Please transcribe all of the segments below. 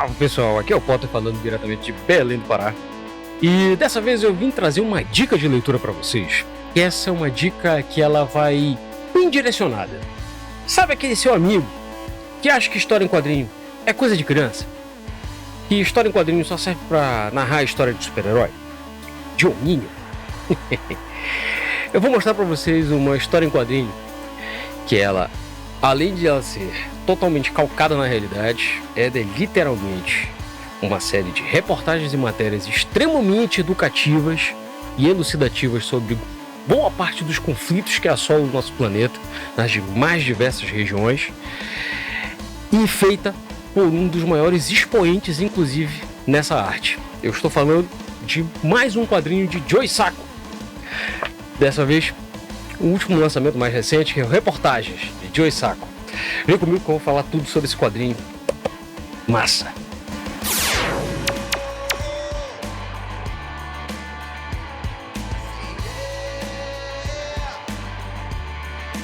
Salve pessoal, aqui é o Potter falando diretamente de Belém do Pará. E dessa vez eu vim trazer uma dica de leitura para vocês. E essa é uma dica que ela vai bem direcionada. Sabe aquele seu amigo que acha que história em quadrinho é coisa de criança? Que história em quadrinho só serve para narrar a história de super-herói? De hominho? Eu vou mostrar para vocês uma história em quadrinho que ela, além de ela ser totalmente calcada na realidade, é literalmente uma série de reportagens e matérias extremamente educativas e elucidativas sobre boa parte dos conflitos que assolam o nosso planeta nas mais diversas regiões, e feita por um dos maiores expoentes, inclusive, nessa arte. Eu estou falando de mais um quadrinho de Joe Sacco. Dessa vez, o último lançamento mais recente, que é o Reportagens, de Joe Sacco. Vem comigo que eu vou falar tudo sobre esse quadrinho. Massa!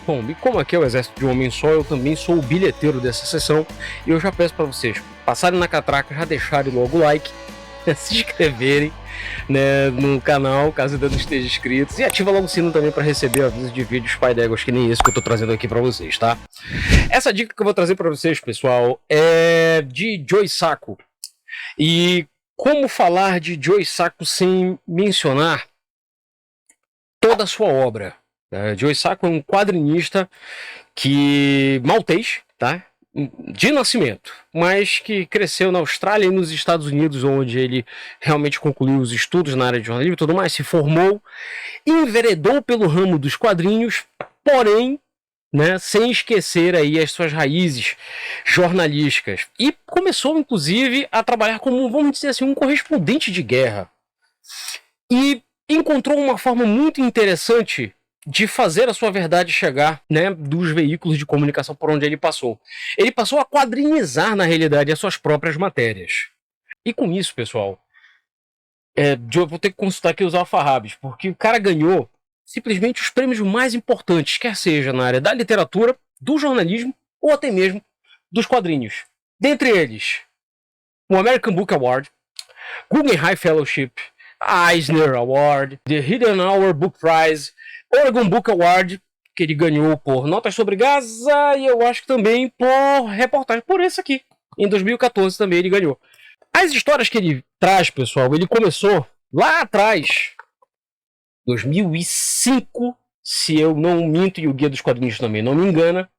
Bom, e como aqui é o Exército de um Homem Só, eu também sou o bilheteiro dessa sessão. E eu já peço para vocês passarem na catraca, já deixarem logo o like, se inscreverem, né, no canal, caso ainda não esteja inscritos, e ativa logo o sino também para receber avisos de vídeos pai d'éguas que nem esse que eu tô trazendo aqui para vocês, tá? Essa dica que eu vou trazer para vocês, pessoal, é de Joe Sacco. E como falar de Joe Sacco sem mencionar toda a sua obra? Joe Sacco é um quadrinista maltês, tá? De nascimento, mas que cresceu na Austrália e nos Estados Unidos, onde ele realmente concluiu os estudos na área de jornalismo e tudo mais, se formou, enveredou pelo ramo dos quadrinhos, porém, né, sem esquecer aí as suas raízes jornalísticas, e começou inclusive a trabalhar como, vamos dizer assim, um correspondente de guerra, e encontrou uma forma muito interessante de fazer a sua verdade chegar, né, dos veículos de comunicação por onde ele passou. Ele passou a quadrinizar, na realidade, as suas próprias matérias. E com isso, pessoal, eu vou ter que consultar aqui os alfarrábios, porque o cara ganhou simplesmente os prêmios mais importantes, quer seja na área da literatura, do jornalismo, ou até mesmo dos quadrinhos. Dentre eles, o American Book Award, Guggenheim Fellowship, Eisner Award, The Hidden Hour Book Prize, Oregon Book Award, que ele ganhou por Notas sobre Gaza, e eu acho que também por reportagem, por esse aqui. Em 2014 também ele ganhou. As histórias que ele traz, pessoal, ele começou lá atrás, 2005, se eu não minto, e o Guia dos Quadrinhos também não me engana,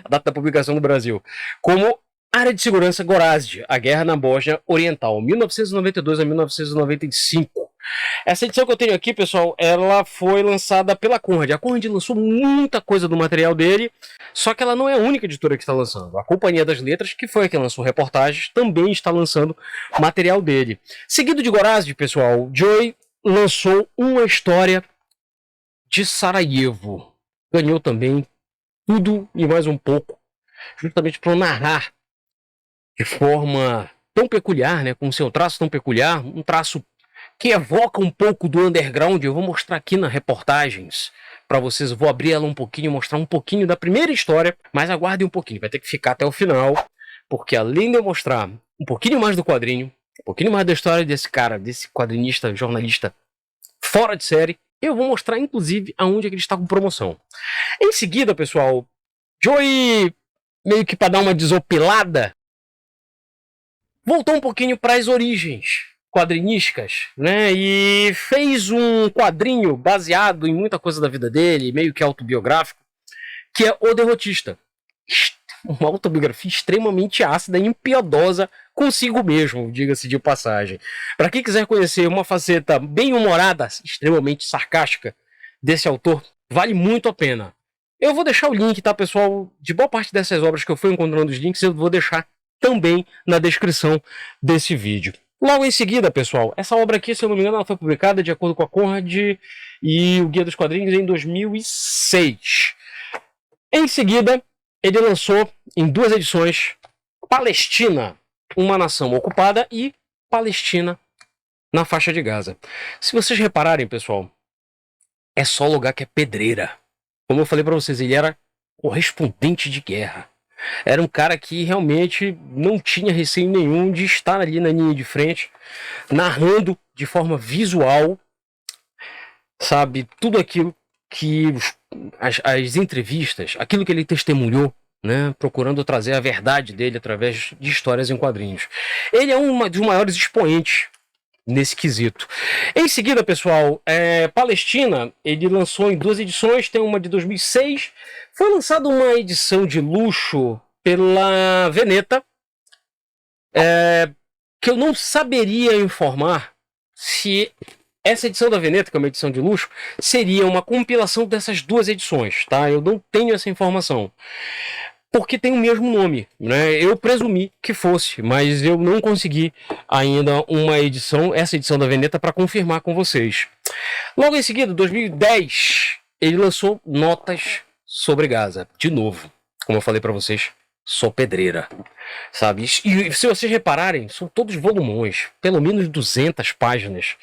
a data da publicação no Brasil, como Área de Segurança Gorazde, a Guerra na Bósnia Oriental, 1992 a 1995. Essa edição que eu tenho aqui, pessoal, ela foi lançada pela Conrad. A Conrad lançou muita coisa do material dele, só que ela não é a única editora que está lançando. A Companhia das Letras, que foi a que lançou reportagens, também está lançando material dele. Seguido de Gorazde, pessoal, Joe lançou uma história de Sarajevo. Ganhou também tudo e mais um pouco, justamente para narrar de forma tão peculiar, né, com seu traço tão peculiar, um traço que evoca um pouco do underground. Eu vou mostrar aqui nas reportagens para vocês. Eu vou abrir ela um pouquinho, mostrar um pouquinho da primeira história, mas aguardem um pouquinho, vai ter que ficar até o final, porque além de eu mostrar um pouquinho mais do quadrinho, um pouquinho mais da história desse cara, desse quadrinista, jornalista fora de série, eu vou mostrar inclusive aonde é que ele está com promoção. Em seguida, pessoal, Joey, meio que para dar uma desopilada, voltou um pouquinho para as origens quadrinísticas, né? E fez um quadrinho baseado em muita coisa da vida dele, meio que autobiográfico, que é O Derrotista. Uma autobiografia extremamente ácida e impiedosa consigo mesmo, diga-se de passagem. Para quem quiser conhecer uma faceta bem humorada, extremamente sarcástica desse autor, vale muito a pena. Eu vou deixar o link, tá, pessoal? De boa parte dessas obras que eu fui encontrando os links, eu vou deixar também na descrição desse vídeo. Logo em seguida, pessoal, essa obra aqui, se eu não me engano, ela foi publicada de acordo com a Conrad e o Guia dos Quadrinhos em 2006. Em seguida, ele lançou em 2 edições Palestina, uma nação ocupada, e Palestina na faixa de Gaza. Se vocês repararem, pessoal, é só lugar que é pedreira. Como eu falei para vocês, ele era correspondente de guerra. Era um cara que realmente não tinha receio nenhum de estar ali na linha de frente, narrando de forma visual, sabe, tudo aquilo que as entrevistas, aquilo que ele testemunhou, né, procurando trazer a verdade dele através de histórias em quadrinhos. Ele é um dos maiores expoentes nesse quesito. Em seguida, pessoal, Palestina, ele lançou em 2 edições, tem uma de 2006, foi lançada uma edição de luxo pela Veneta, que eu não saberia informar se essa edição da Veneta, que é uma edição de luxo, seria uma compilação dessas 2 edições, tá? Eu não tenho essa informação. Porque tem o mesmo nome, né? Eu presumi que fosse, mas eu não consegui ainda uma edição, essa edição da Veneta, para confirmar com vocês. Logo em seguida, 2010, ele lançou Notas sobre Gaza. De novo, como eu falei para vocês, sou pedreira, sabe? E se vocês repararem, são todos volumões, pelo menos 200 páginas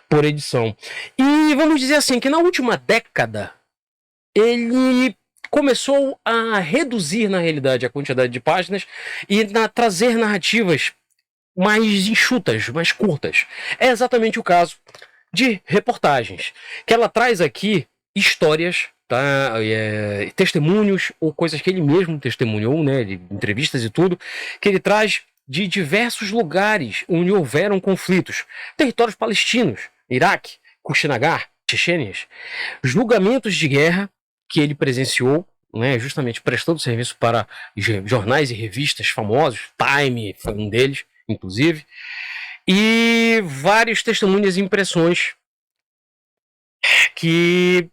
por edição. E vamos dizer assim, que na última década, ele começou a reduzir, na realidade, a quantidade de páginas e trazer narrativas mais enxutas, mais curtas. É exatamente o caso de reportagens, que ela traz aqui histórias, tá? Testemunhos ou coisas que ele mesmo testemunhou, né? De entrevistas e tudo, que ele traz de diversos lugares onde houveram conflitos. Territórios palestinos, Iraque, Kushinagar, Chechênias, julgamentos de guerra que ele presenciou, né, justamente prestando serviço para jornais e revistas famosos, Time foi um deles, inclusive, e vários testemunhos e impressões que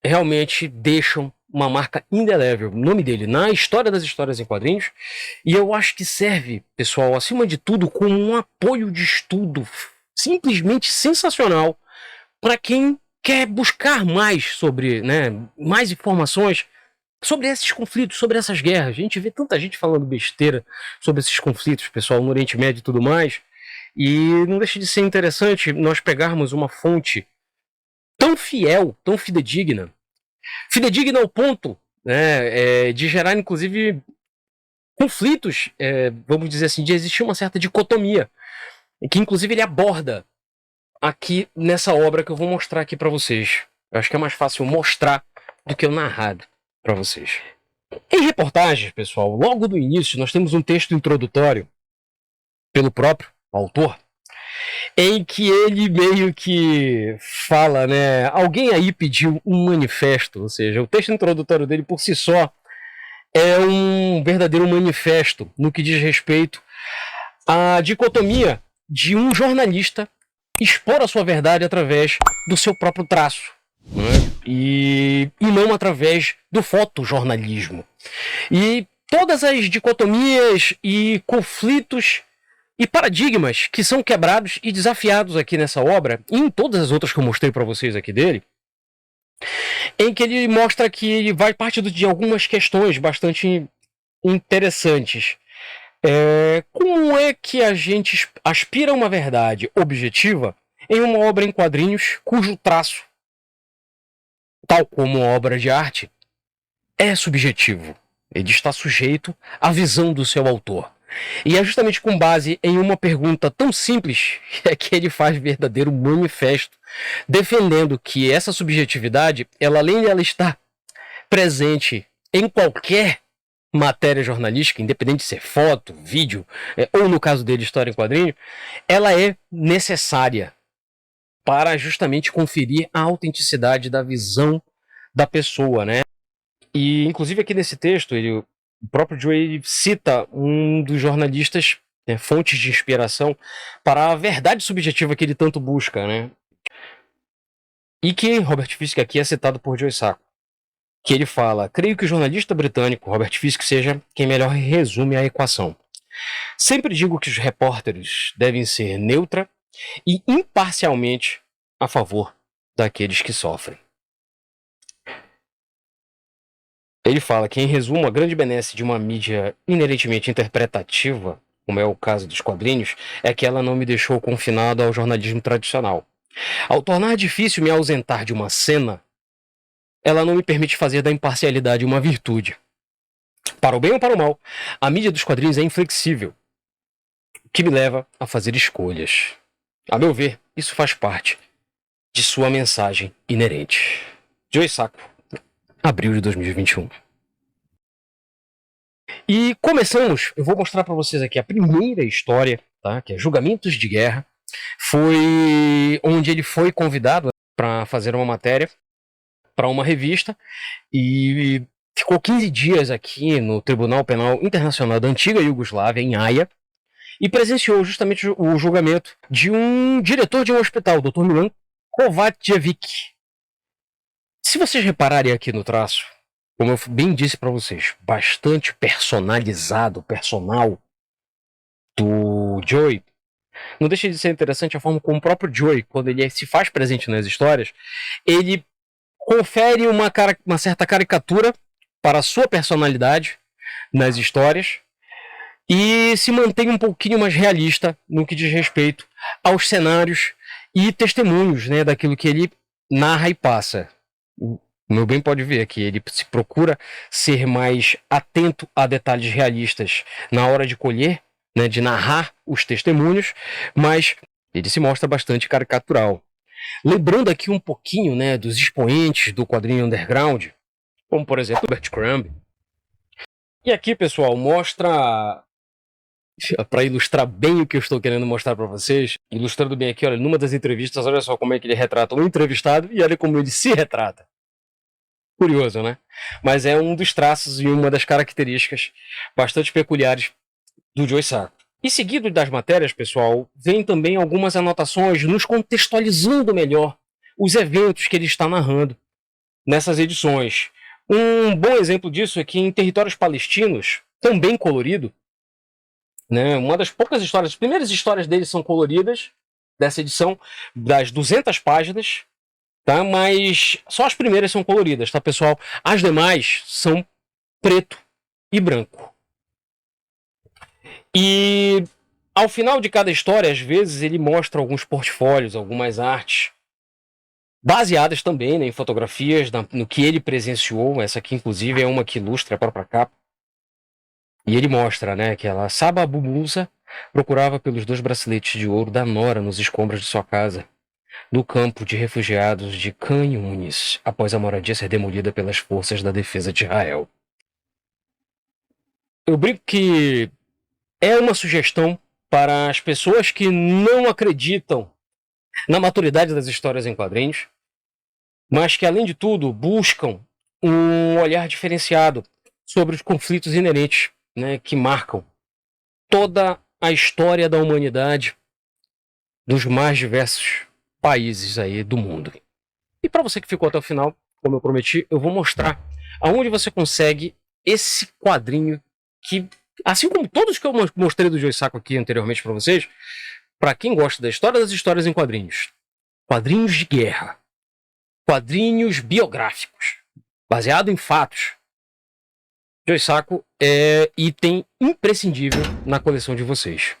realmente deixam uma marca indelével, o nome dele, na história das histórias em quadrinhos, e eu acho que serve, pessoal, acima de tudo, como um apoio de estudo simplesmente sensacional para quem quer buscar mais sobre, né, mais informações sobre esses conflitos, sobre essas guerras. A gente vê tanta gente falando besteira sobre esses conflitos, pessoal, no Oriente Médio e tudo mais, e não deixa de ser interessante nós pegarmos uma fonte tão fiel, tão fidedigna ao ponto, né, de gerar, inclusive, conflitos, vamos dizer assim, de existir uma certa dicotomia, que inclusive ele aborda aqui nessa obra que eu vou mostrar aqui para vocês. Eu acho que é mais fácil mostrar do que eu narrar para vocês. Em reportagens, pessoal, logo do início nós temos um texto introdutório pelo próprio autor, em que ele meio que fala, né, alguém aí pediu um manifesto, ou seja, o texto introdutório dele por si só é um verdadeiro manifesto no que diz respeito à dicotomia de um jornalista expor a sua verdade através do seu próprio traço, né? E não através do fotojornalismo. E todas as dicotomias e conflitos e paradigmas que são quebrados e desafiados aqui nessa obra, e em todas as outras que eu mostrei para vocês aqui dele, em que ele mostra que ele vai partindo de algumas questões bastante interessantes. Como é que a gente aspira a uma verdade objetiva em uma obra em quadrinhos cujo traço, tal como uma obra de arte, é subjetivo? Ele está sujeito à visão do seu autor. E é justamente com base em uma pergunta tão simples que ele faz verdadeiro manifesto, defendendo que essa subjetividade, além de ela estar presente em qualquer matéria jornalística, independente de ser foto, vídeo, ou no caso dele, história em quadrinho, ela é necessária para justamente conferir a autenticidade da visão da pessoa, né? E, inclusive, aqui nesse texto, o próprio Joe cita um dos jornalistas, né, fontes de inspiração para a verdade subjetiva que ele tanto busca, né? E que Robert Fisk aqui é citado por Joe Sacco, que ele fala: creio que o jornalista britânico Robert Fisk seja quem melhor resume a equação. Sempre digo que os repórteres devem ser neutra e imparcialmente a favor daqueles que sofrem. Ele fala que, em resumo, a grande benesse de uma mídia inerentemente interpretativa, como é o caso dos quadrinhos, é que ela não me deixou confinado ao jornalismo tradicional. Ao tornar difícil me ausentar de uma cena, ela não me permite fazer da imparcialidade uma virtude. Para o bem ou para o mal, a mídia dos quadrinhos é inflexível, o que me leva a fazer escolhas. A meu ver, isso faz parte de sua mensagem inerente. Joe Sacco, abril de 2021. E começamos, eu vou mostrar para vocês aqui a primeira história, tá? Que é Julgamentos de Guerra. Foi onde ele foi convidado para fazer uma matéria para uma revista e ficou 15 dias aqui no Tribunal Penal Internacional da Antiga Iugoslávia, em Haia, e presenciou justamente o julgamento de um diretor de um hospital, o Dr. Milan Kovačević. Se vocês repararem aqui no traço, como eu bem disse para vocês, bastante personalizado, personal do Joey. Não deixa de ser interessante a forma como o próprio Joey, quando ele se faz presente nas histórias, ele confere uma certa caricatura para a sua personalidade nas histórias e se mantém um pouquinho mais realista no que diz respeito aos cenários e testemunhos, né, daquilo que ele narra e passa. O meu bem pode ver que ele se procura ser mais atento a detalhes realistas na hora de colher, né, de narrar os testemunhos, mas ele se mostra bastante caricatural. Lembrando aqui um pouquinho, né, dos expoentes do quadrinho underground, como por exemplo Bert Crumb. E aqui, pessoal, mostra, para ilustrar bem o que eu estou querendo mostrar para vocês, ilustrando bem aqui, olha, numa das entrevistas, olha só como é que ele retrata o entrevistado e olha como ele se retrata. Curioso, né? Mas é um dos traços e uma das características bastante peculiares do Joe Sacco. E seguido das matérias, pessoal, vem também algumas anotações nos contextualizando melhor os eventos que ele está narrando nessas edições. Um bom exemplo disso é que em Territórios Palestinos, também colorido, né, uma das poucas histórias, as primeiras histórias dele são coloridas, dessa edição, das 200 páginas, tá? Mas só as primeiras são coloridas, tá, pessoal? As demais são preto e branco. E ao final de cada história, às vezes, ele mostra alguns portfólios, algumas artes, baseadas também, né, em fotografias, no que ele presenciou. Essa aqui, inclusive, é uma que ilustra a própria capa. E ele mostra, né, que ela, Saba Abu Musa, procurava pelos 2 braceletes de ouro da nora nos escombros de sua casa, no campo de refugiados de Khan Yunis, após a moradia ser demolida pelas forças da defesa de Israel. Eu brinco que é uma sugestão para as pessoas que não acreditam na maturidade das histórias em quadrinhos, mas que, além de tudo, buscam um olhar diferenciado sobre os conflitos inerentes, né, que marcam toda a história da humanidade dos mais diversos países aí do mundo. E para você que ficou até o final, como eu prometi, eu vou mostrar aonde você consegue esse quadrinho que, assim como todos que eu mostrei do Joe Sacco aqui anteriormente para vocês, para quem gosta da história das histórias em quadrinhos, quadrinhos de guerra, quadrinhos biográficos, baseado em fatos, Joe Sacco é item imprescindível na coleção de vocês.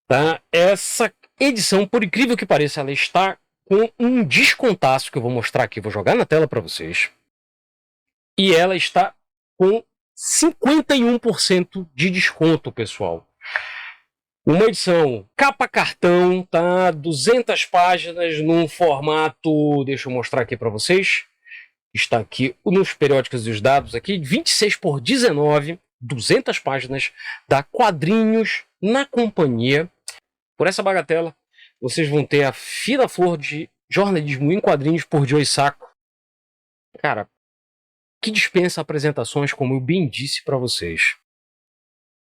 Tá? Essa edição, por incrível que pareça, ela está com um descontaço que eu vou mostrar aqui, vou jogar na tela para vocês. E ela está com 51% de desconto, pessoal. Uma edição capa cartão, tá? 200 páginas num formato, deixa eu mostrar aqui para vocês. Está aqui nos periódicos e os dados aqui, 26 por 19, 200 páginas da Quadrinhos na Companhia. Por essa bagatela, vocês vão ter a fina flor de jornalismo em quadrinhos por Joe Sacco. Cara, que dispensa apresentações, como eu bem disse para vocês.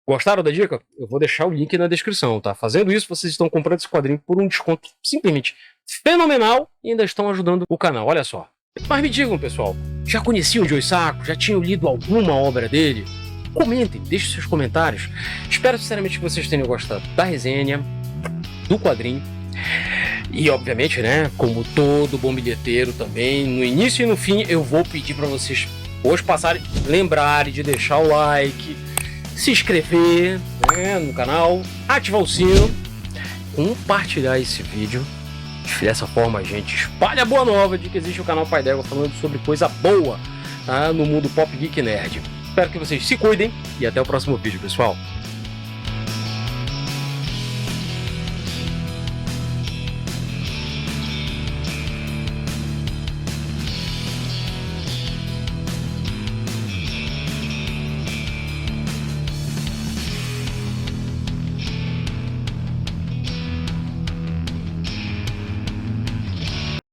Gostaram da dica? Eu vou deixar o link na descrição, tá? Fazendo isso, vocês estão comprando esse quadrinho por um desconto simplesmente fenomenal e ainda estão ajudando o canal, olha só. Mas me digam, pessoal, já conheciam o Joe Sacco? Já tinham lido alguma obra dele? Comentem, deixem seus comentários. Espero sinceramente que vocês tenham gostado da resenha, do quadrinho. E obviamente, né, como todo bom bilheteiro também, no início e no fim, eu vou pedir para vocês hoje passarem, lembrarem de deixar o like, se inscrever, né, no canal, ativar o sino, compartilhar esse vídeo. Dessa forma a gente espalha a boa nova de que existe o canal Pai D'Égua falando sobre coisa boa, tá, no mundo pop geek nerd. Espero que vocês se cuidem e até o próximo vídeo, pessoal.